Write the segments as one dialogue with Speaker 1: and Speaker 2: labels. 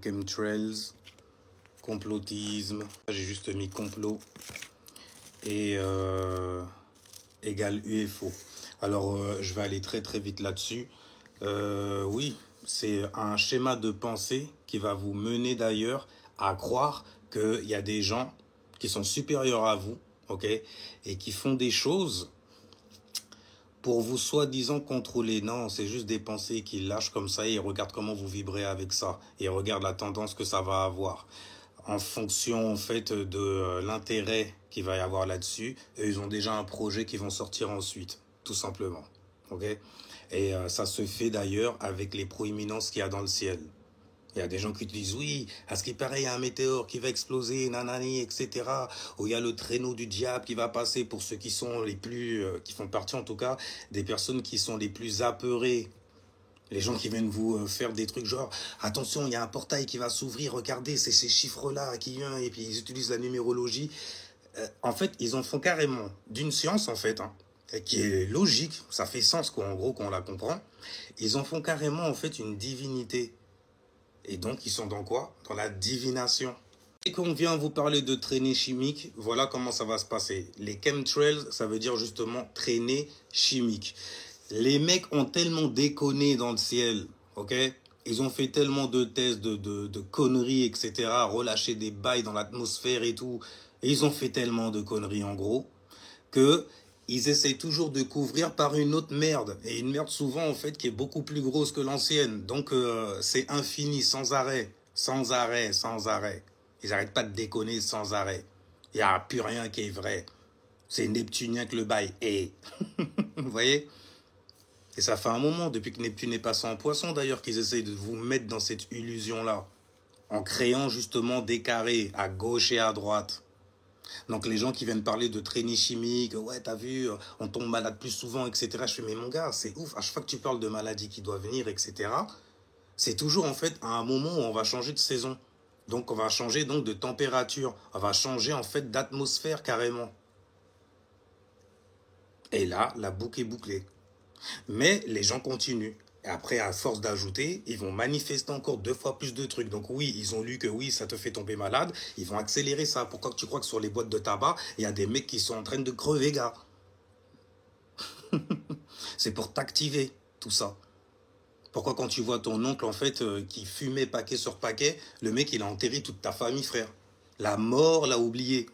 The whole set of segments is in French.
Speaker 1: Chemtrails, complotisme. J'ai juste mis complot et égale UFO. Alors, je vais aller très très vite là-dessus. Oui, c'est un schéma de pensée qui va vous mener d'ailleurs à croire qu'il y a des gens qui sont supérieurs à vous, ok, et qui font des choses pour vous soi-disant contrôler. Non, c'est juste des pensées qu'ils lâchent comme ça et ils regardent comment vous vibrez avec ça. Et ils regardent la tendance que ça va avoir. En fonction, en fait, de l'intérêt qu'il va y avoir là-dessus, et ils ont déjà un projet qui vont sortir ensuite, tout simplement. Ok? Et ça se fait d'ailleurs avec les proéminences qu'il y a dans le ciel. Il y a des gens qui te disent, oui, à ce qui paraît, il y a un météore qui va exploser, nanani, etc. Ou il y a le traîneau du diable qui va passer pour ceux qui sont les plus, qui font partie en tout cas, des personnes qui sont les plus apeurées. Les gens qui viennent vous faire des trucs genre, attention, il y a un portail qui va s'ouvrir, regardez, c'est ces chiffres-là qui viennent, et puis ils utilisent la numérologie. En fait, ils en font carrément d'une science, en fait, hein, qui est logique, ça fait sens, quoi, en gros, quand on la comprend. Ils en font carrément, en fait, une divinité. Et donc, ils sont dans quoi? Dans la divination. Et qu'on vient vous parler de traînées chimiques, voilà comment ça va se passer. Les chemtrails, ça veut dire justement traînées chimiques. Les mecs ont tellement déconné dans le ciel, ok? Ils ont fait tellement de tests, de conneries, etc. Relâché des bails dans l'atmosphère et tout. Et ils ont fait tellement de conneries, en gros, que ils essayent toujours de couvrir par une autre merde. Et une merde souvent, en fait, qui est beaucoup plus grosse que l'ancienne. Donc, c'est infini, sans arrêt. Sans arrêt, sans arrêt. Ils n'arrêtent pas de déconner sans arrêt. Il n'y a plus rien qui est vrai. C'est neptunien que le bail est. Vous voyez? Et ça fait un moment, depuis que Neptune est passé en poisson d'ailleurs, qu'ils essayent de vous mettre dans cette illusion-là. En créant justement des carrés à gauche et à droite. Donc les gens qui viennent parler de traînées chimiques, ouais t'as vu, on tombe malade plus souvent, etc. Je fais mais mon gars, c'est ouf, à chaque fois que tu parles de maladies qui doivent venir, etc. C'est toujours en fait à un moment où on va changer de saison. Donc on va changer donc de température, on va changer en fait d'atmosphère carrément. Et là, la boucle est bouclée. Mais les gens continuent. Et après, à force d'ajouter, ils vont manifester encore 2 fois plus de trucs. Donc oui, ils ont lu que oui, ça te fait tomber malade. Ils vont accélérer ça. Pourquoi tu crois que sur les boîtes de tabac, il y a des mecs qui sont en train de crever, gars? C'est pour t'activer, tout ça. Pourquoi quand tu vois ton oncle, en fait, qui fumait paquet sur paquet, le mec, il a enterré toute ta famille, frère. La mort l'a oublié.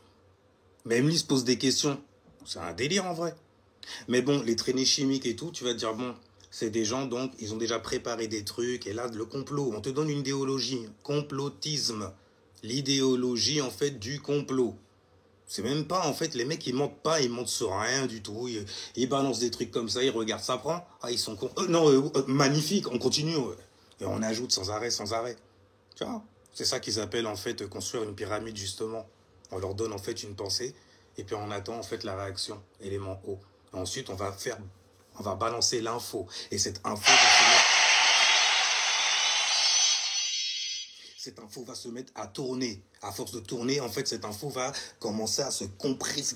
Speaker 1: Même lui se pose des questions. C'est un délire, en vrai. Mais bon, les traînées chimiques et tout, tu vas te dire, bon, c'est des gens, donc, ils ont déjà préparé des trucs, et là, le complot, on te donne une idéologie, complotisme, l'idéologie, en fait, du complot. C'est même pas, en fait, les mecs, ils mentent pas, ils mentent sur rien du tout, ils balancent des trucs comme ça, ils regardent, ça prend, ah, ils sont cons, non, magnifique, on continue, et on ajoute sans arrêt, sans arrêt, tu vois, c'est ça qu'ils appellent, en fait, construire une pyramide, justement. On leur donne, en fait, une pensée, et puis on attend, en fait, la réaction, élément haut. Ensuite, on va balancer l'info. Et cette info va se mettre à tourner. À force de tourner, en fait, cette info va commencer à se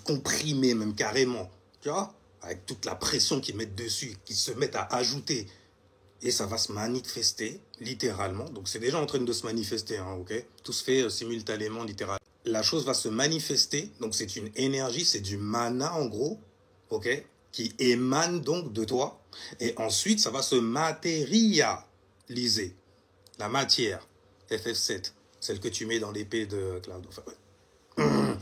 Speaker 1: comprimer même carrément. Tu vois? Avec toute la pression qu'ils mettent dessus, qu'ils se mettent à ajouter. Et ça va se manifester, littéralement. Donc, c'est déjà en train de se manifester, hein, ok? Tout se fait simultanément, littéralement. La chose va se manifester. Donc, c'est une énergie, c'est du mana, en gros. Ok, qui émane donc de toi, et ensuite ça va se matérialiser. La matière, FF7, celle que tu mets dans l'épée de Cloud. Enfin, ouais.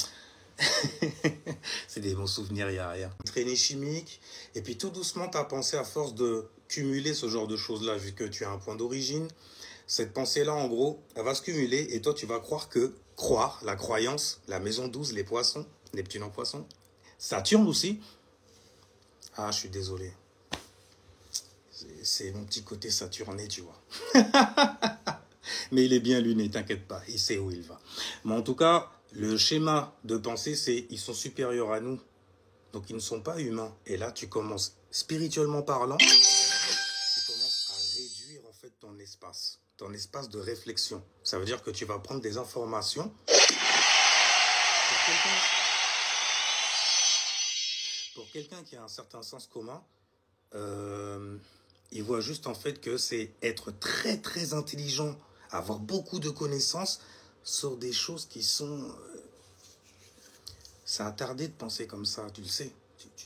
Speaker 1: C'est des bons souvenirs, il n'y a rien. Traînée chimique, et puis tout doucement, tu as pensé à force de cumuler ce genre de choses-là, vu que tu as un point d'origine. Cette pensée-là, en gros, elle va se cumuler, et toi, tu vas croire, la croyance, la maison 12, les poissons, Neptune en poisson, Saturne aussi. Ah, je suis désolé. C'est mon petit côté saturné, tu vois. Mais il est bien luné, t'inquiète pas, il sait où il va. Mais en tout cas, le schéma de pensée, c'est ils sont supérieurs à nous. Donc ils ne sont pas humains. Et là, tu commences, spirituellement parlant, tu commences à réduire en fait ton espace de réflexion. Ça veut dire que tu vas prendre des informations. Pour quelqu'un qui a un certain sens commun, il voit juste en fait que c'est être très très intelligent avoir beaucoup de connaissances sur des choses qui sont... C'est attardé de penser comme ça, tu le sais.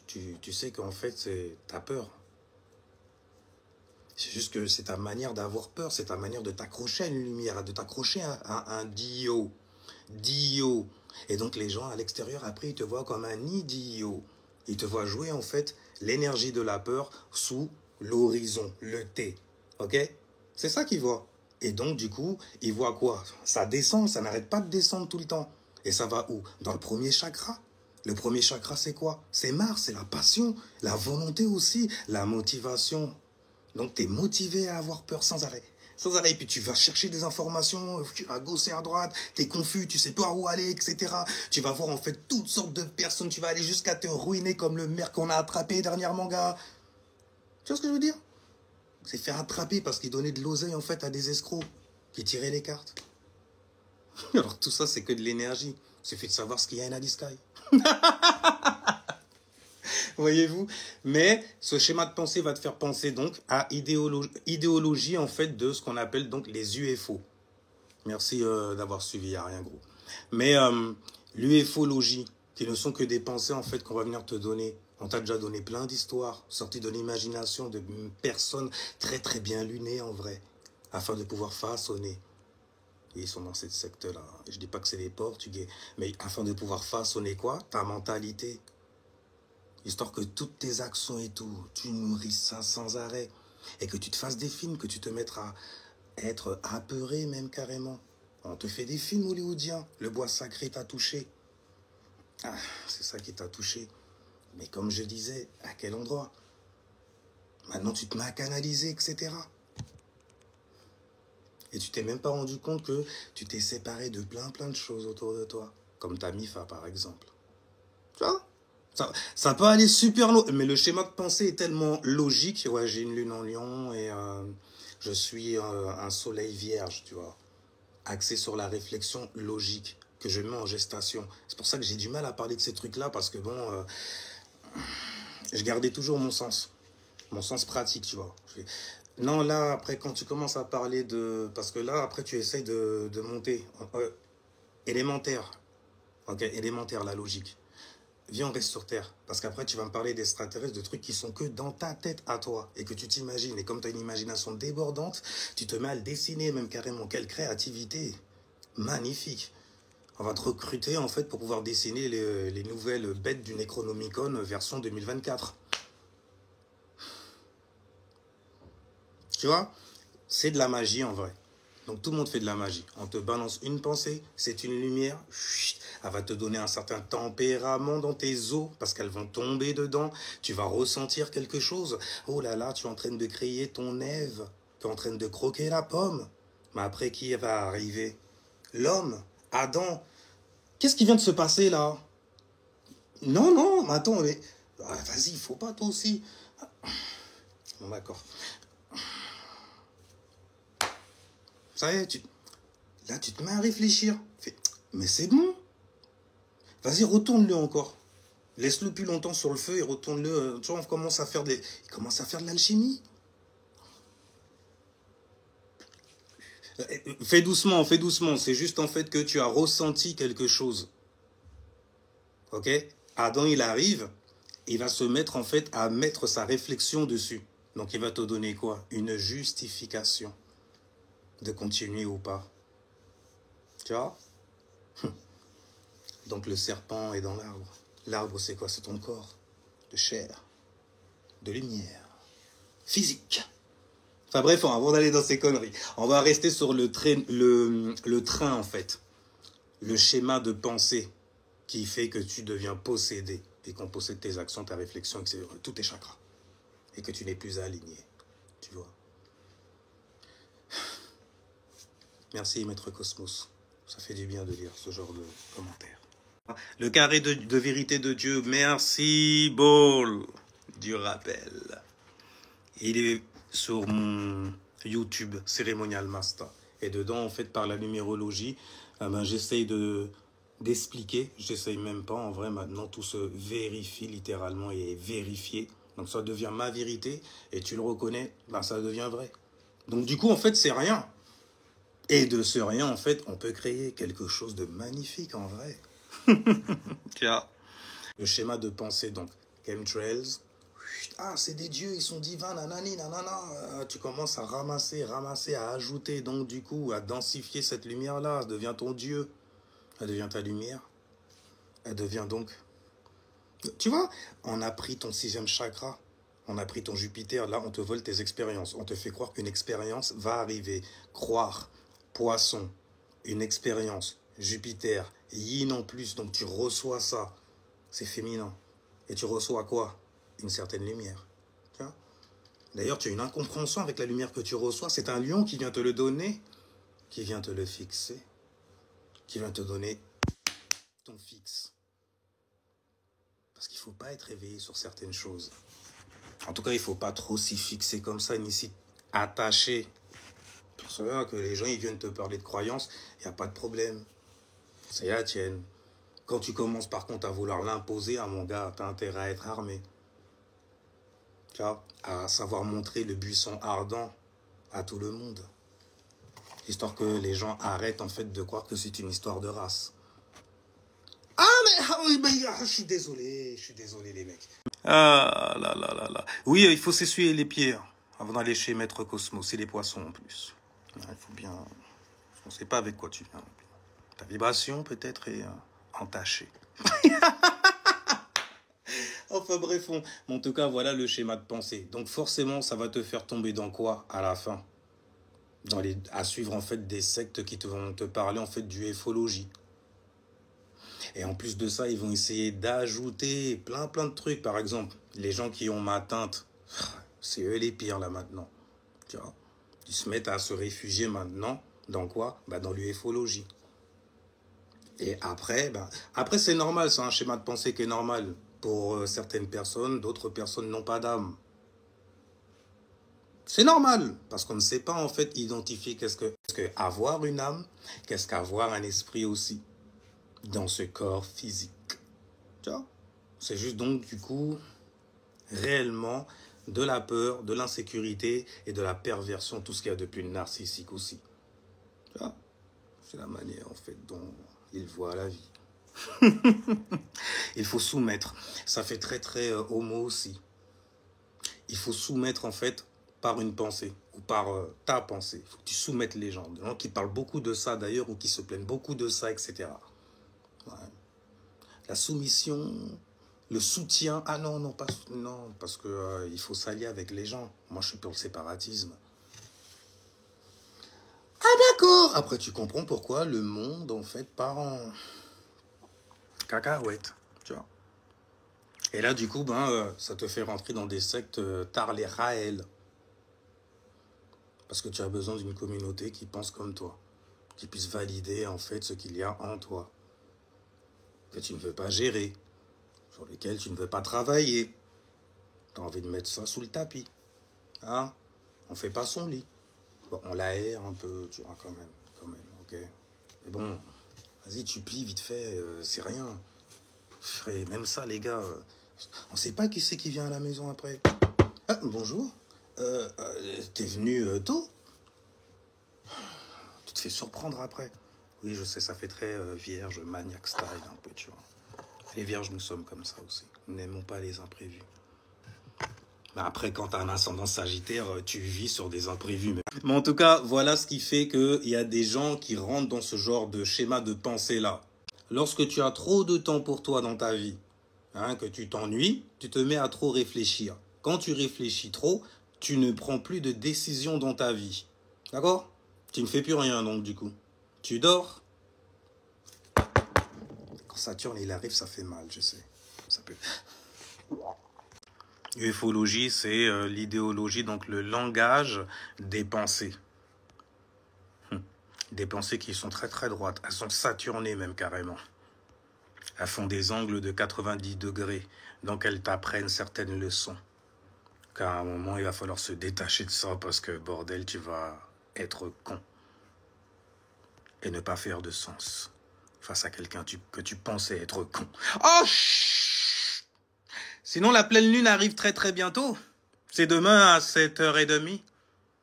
Speaker 1: Tu sais qu'en fait, t'as peur. C'est juste que c'est ta manière d'avoir peur, c'est ta manière de t'accrocher à une lumière, de t'accrocher à un Dio. Dio. Et donc les gens à l'extérieur, après, ils te voient comme un idiot. Ils te voient jouer, en fait, l'énergie de la peur sous l'horizon, le T. Ok? C'est ça qu'ils voient. Et donc, du coup, ils voient quoi? Ça descend, ça n'arrête pas de descendre tout le temps. Et ça va où? Dans le premier chakra. Le premier chakra, c'est quoi? C'est Mars, c'est la passion, la volonté aussi, la motivation. Donc, tu es motivé à avoir peur sans arrêt. Sans arrêt. Et puis, tu vas chercher des informations à gauche et à droite. Tu es confus, tu sais pas où aller, etc. Tu vas voir, en fait, toutes sortes de personnes. Tu vas aller jusqu'à te ruiner comme le maire qu'on a attrapé dernièrement, gars. Tu vois ce que je veux dire? C'est faire attraper parce qu'il donnait de l'oseille, en fait, à des escrocs qui tiraient les cartes. Alors, tout ça, c'est que de l'énergie. Il suffit de savoir ce qu'il y a in the sky. Voyez-vous? Mais ce schéma de pensée va te faire penser donc à idéologie en fait de ce qu'on appelle donc les UFO. Merci d'avoir suivi, il n'y a rien gros. Mais l'UFOlogie, qui ne sont que des pensées en fait qu'on va venir te donner. On t'a déjà donné plein d'histoires, sorties de l'imagination de personnes très très bien lunées en vrai, afin de pouvoir façonner. Et ils sont dans cette secte-là. Je dis pas que c'est des portugais, mais afin de pouvoir façonner quoi? Ta mentalité. Histoire que toutes tes actions et tout, tu nourrisses ça sans arrêt. Et que tu te fasses des films, que tu te mettes à être apeuré même carrément. On te fait des films hollywoodiens. Le bois sacré t'a touché. Ah, c'est ça qui t'a touché. Mais comme je disais, à quel endroit? Maintenant, tu te mets à canaliser, etc. Et tu t'es même pas rendu compte que tu t'es séparé de plein de choses autour de toi. Comme ta MIFA, par exemple. Tu vois? Ça peut aller super loin, mais le schéma de pensée est tellement logique. Ouais, j'ai une lune en lion et je suis un soleil vierge, tu vois. Axé sur la réflexion logique que je mets en gestation. C'est pour ça que j'ai du mal à parler de ces trucs-là parce que bon, je gardais toujours mon sens pratique, tu vois. Non, là, après, quand tu commences à parler de... Parce que là, après, tu essayes de monter. Élémentaire. Ok, élémentaire, la logique. Viens, on reste sur Terre. Parce qu'après, tu vas me parler d'extraterrestres, de trucs qui sont que dans ta tête à toi. Et que tu t'imagines. Et comme tu as une imagination débordante, tu te mets à le dessiner, même carrément. Quelle créativité. Magnifique. On va te recruter, en fait, pour pouvoir dessiner les nouvelles bêtes du Necronomicon version 2024. Tu vois? C'est de la magie, en vrai. Donc, tout le monde fait de la magie. On te balance une pensée, c'est une lumière. Elle va te donner un certain tempérament dans tes os parce qu'elles vont tomber dedans. Tu vas ressentir quelque chose. Oh là là, tu es en train de créer ton Ève. Tu es en train de croquer la pomme. Mais après, qui va arriver? L'homme, Adam. Qu'est-ce qui vient de se passer là? Non, non, mais attends, mais... Ah, vas-y, il faut pas toi aussi. Bon, d'accord. Ça y est, là, tu te mets à réfléchir. Mais c'est bon. Vas-y, retourne-le encore. Laisse-le plus longtemps sur le feu et retourne-le. Tu vois, il commence à faire de l'alchimie. Fais doucement, fais doucement. C'est juste en fait que tu as ressenti quelque chose. Ok? Adam, il arrive, il va se mettre en fait à mettre sa réflexion dessus. Donc, il va te donner quoi? Une justification de continuer ou pas. Tu vois? Donc, le serpent est dans l'arbre. L'arbre, c'est quoi? C'est ton corps. De chair. De lumière. Physique. Enfin bref, avant d'aller dans ces conneries, on va rester sur le train en fait. Le schéma de pensée qui fait que tu deviens possédé et qu'on possède tes actions, ta réflexion, etc. Tous tes chakras. Et que tu n'es plus aligné. Tu vois. Merci Maître Cosmos. Ça fait du bien de lire ce genre de commentaires. Le carré de vérité de Dieu. Merci Ball du rappel. Il est sur mon YouTube, Cérémonial Master. Et dedans, en fait, par la numérologie, j'essaye d'expliquer. J'essaye même pas, en vrai, maintenant, tout se vérifie littéralement et est vérifié. Donc, ça devient ma vérité et tu le reconnais, ça devient vrai. Donc, du coup, en fait, c'est rien. Et de ce rien, en fait, on peut créer quelque chose de magnifique en vrai. Tiens. Le schéma de pensée, donc, chemtrails. Ah, c'est des dieux, ils sont divins, nanani, nanana. Tu commences à ramasser, à ajouter, donc du coup, à densifier cette lumière-là. Elle devient ton dieu. Elle devient ta lumière. Elle devient donc... Tu vois, on a pris ton 6e chakra. On a pris ton Jupiter. Là, on te vole tes expériences. On te fait croire qu'une expérience va arriver. Croire, poisson, une expérience, Jupiter, yin en plus. Donc tu reçois ça. C'est féminin. Et tu reçois quoi? Une certaine lumière. D'ailleurs, tu as une incompréhension avec la lumière que tu reçois. C'est un lion qui vient te le donner, qui vient te le fixer, qui vient te donner ton fixe. Parce qu'il ne faut pas être éveillé sur certaines choses. En tout cas, il ne faut pas trop s'y fixer comme ça, ni s'y attacher. Pour cela que les gens ils viennent te parler de croyances, il n'y a pas de problème. C'est la tienne. Quand tu commences par contre à vouloir l'imposer, mon gars, tu as intérêt à être armé. Tu vois, à savoir montrer le buisson ardent à tout le monde. Histoire que les gens arrêtent en fait de croire que c'est une histoire de race. Je suis désolé les mecs. Ah là là là là. Oui, il faut s'essuyer les pieds avant d'aller chez Maître Cosmo. C'est les poissons en plus. Il faut bien... On ne sait pas avec quoi tu viens. Ta vibration peut-être est entachée. Enfin bref, en tout cas, voilà le schéma de pensée. Donc forcément, ça va te faire tomber dans quoi à la fin? À suivre en fait des sectes qui vont te parler en fait d'ufologie. Et en plus de ça, ils vont essayer d'ajouter plein de trucs. Par exemple, les gens qui ont ma teinte, c'est eux les pires là maintenant. Tu vois, ils se mettent à se réfugier maintenant dans quoi? Dans l'ufologie. Et après, après c'est normal, c'est un schéma de pensée qui est normal. Pour certaines personnes, d'autres personnes n'ont pas d'âme. C'est normal, parce qu'on ne sait pas en fait identifier qu'est-ce que avoir une âme, qu'est-ce qu'avoir un esprit aussi, dans ce corps physique. Tu vois? C'est juste donc du coup, réellement, de la peur, de l'insécurité et de la perversion, tout ce qu'il y a de plus narcissique aussi. Tu vois? C'est la manière en fait dont ils voient la vie. Il faut soumettre. Ça fait très homo aussi. Il faut soumettre en fait par une pensée ou par ta pensée. Il faut que tu soumettes les gens. Des gens qui parlent beaucoup de ça d'ailleurs ou qui se plaignent beaucoup de ça, etc. Ouais. La soumission, le soutien. Ah non, non, parce que il faut s'allier avec les gens. Moi, je suis pour le séparatisme. Ah d'accord. Après, tu comprends pourquoi le monde en fait part en cacahuète, tu vois. Et là, du coup, ça te fait rentrer dans des sectes Tarl et Raël. Parce que tu as besoin d'une communauté qui pense comme toi, qui puisse valider en fait ce qu'il y a en toi, que tu ne veux pas gérer, sur lequel tu ne veux pas travailler. Tu as envie de mettre ça sous le tapis. Hein? On fait pas son lit. Bon, on l'aère un peu, tu vois, quand même, ok. Mais bon, vas-y, tu plies vite fait, c'est rien. Frère, même ça, les gars, on sait pas qui c'est qui vient à la maison après. Ah, bonjour. T'es venu tôt? Tu te fais surprendre après. Oui, je sais, ça fait très vierge, maniaque style un peu, tu vois. Les vierges, nous sommes comme ça aussi. Nous n'aimons pas les imprévus. Mais après, quand tu as un ascendant sagittaire, tu vis sur des imprévus. Mais en tout cas, voilà ce qui fait qu'il y a des gens qui rentrent dans ce genre de schéma de pensée-là. Lorsque tu as trop de temps pour toi dans ta vie, que tu t'ennuies, tu te mets à trop réfléchir. Quand tu réfléchis trop, tu ne prends plus de décision dans ta vie. D'accord? Tu ne fais plus rien donc du coup. Tu dors. Quand Saturne il arrive, ça fait mal, je sais. Ça peut... Ufologie, c'est l'idéologie, donc le langage des pensées. Des pensées qui sont très droites. Elles sont saturnées même carrément. Elles font des angles de 90 degrés. Donc elles t'apprennent certaines leçons. Car à un moment, il va falloir se détacher de ça parce que, bordel, tu vas être con. Et ne pas faire de sens face à quelqu'un que tu pensais être con. Oh, chut! Sinon, la pleine lune arrive très bientôt. C'est demain à 7h30.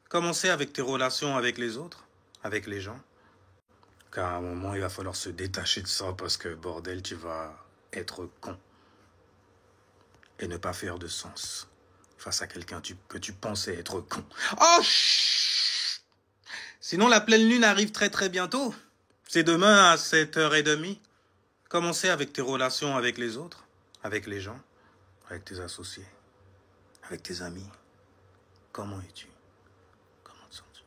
Speaker 1: Commencez avec tes relations avec les autres. avec les gens. Car à un moment, il va falloir se détacher de ça parce que, bordel, tu vas être con. Et ne pas faire de sens face à quelqu'un que tu pensais être con. Oh, chut! Sinon, la pleine lune arrive très très bientôt. C'est demain à 7h30. Commencez avec tes relations avec les autres, avec les gens, avec tes associés, avec tes amis. Comment es-tu? Comment te sens-tu?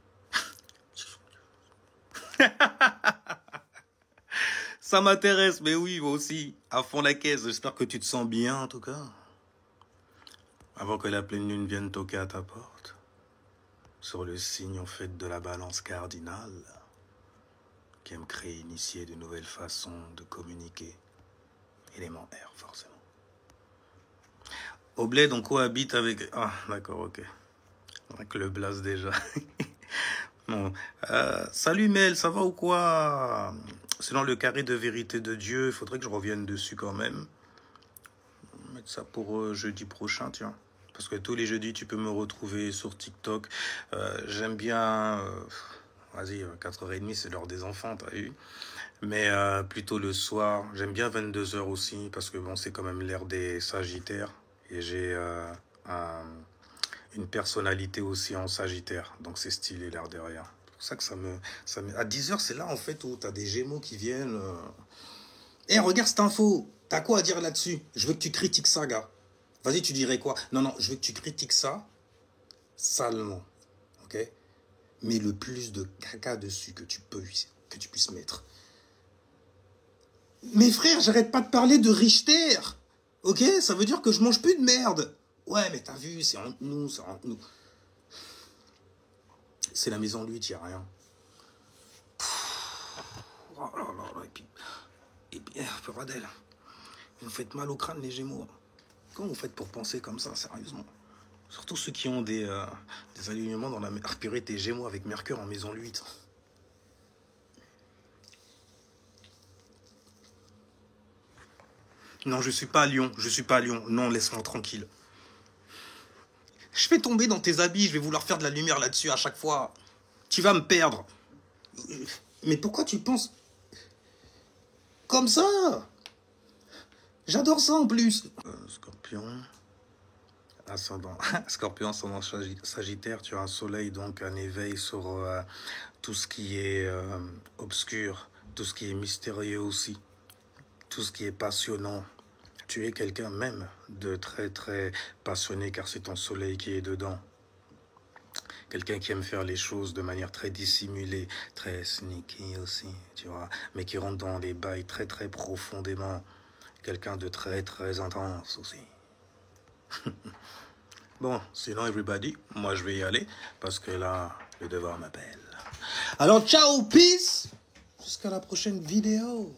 Speaker 1: Ça m'intéresse, mais oui, moi aussi, à fond la caisse. J'espère que tu te sens bien, en tout cas. Avant que la pleine lune vienne toquer à ta porte, sur le signe en fait de la balance cardinale, qui aime créer, initier de nouvelles façons de communiquer. Élément R, forcément. Au bled, on cohabite avec... Ah, d'accord, ok. Avec le blast déjà. Bon. Salut Mel, ça va ou quoi? Selon le carré de vérité de Dieu, il faudrait que je revienne dessus quand même. On va mettre ça pour jeudi prochain, tiens. Parce que tous les jeudis, tu peux me retrouver sur TikTok. J'aime bien... vas-y, 4h30, c'est l'heure des enfants, t'as vu? Mais plutôt le soir. J'aime bien 22h aussi, parce que bon, c'est quand même l'ère des Sagittaires. Et j'ai une personnalité aussi en Sagittaire. Donc c'est stylé l'air derrière. C'est pour ça que ça me... À 10h, c'est là en fait où t'as des Gémeaux qui viennent. Eh, regarde cette info. T'as quoi à dire là-dessus? Je veux que tu critiques ça, gars. Vas-y, tu dirais quoi? Non, non, je veux que tu critiques ça salement. Ok? Mets le plus de caca dessus que tu puisses mettre. Mes frères, j'arrête pas de parler de Richter. Ok? Ça veut dire que je mange plus de merde. Ouais, mais t'as vu, c'est entre nous, c'est entre nous. C'est la maison de lui, t'y a rien. Oh là là, et puis, bordel. Vous faites mal au crâne, les Gémeaux. Comment vous faites pour penser comme ça, sérieusement? Surtout ceux qui ont des alignements dans la... Ah, purée, t'es Gémeaux avec Mercure en maison 8. Non, je suis pas à Lyon. Je suis pas à Lyon. Non, laisse-moi tranquille. Je vais tomber dans tes habits. Je vais vouloir faire de la lumière là-dessus à chaque fois. Tu vas me perdre. Mais pourquoi tu penses comme ça? J'adore ça en plus. Scorpion. Ascendant. Scorpion, ascendant Sagittaire. Tu as un soleil, donc un éveil sur tout ce qui est obscur, tout ce qui est mystérieux aussi, tout ce qui est passionnant. Tu es quelqu'un même de très très passionné car c'est ton soleil qui est dedans. Quelqu'un qui aime faire les choses de manière très dissimulée, très sneaky aussi, tu vois, mais qui rentre dans les bails très très profondément. Quelqu'un de très très intense aussi. Bon, sinon everybody, moi je vais y aller parce que là, le devoir m'appelle. Alors ciao, peace, jusqu'à la prochaine vidéo.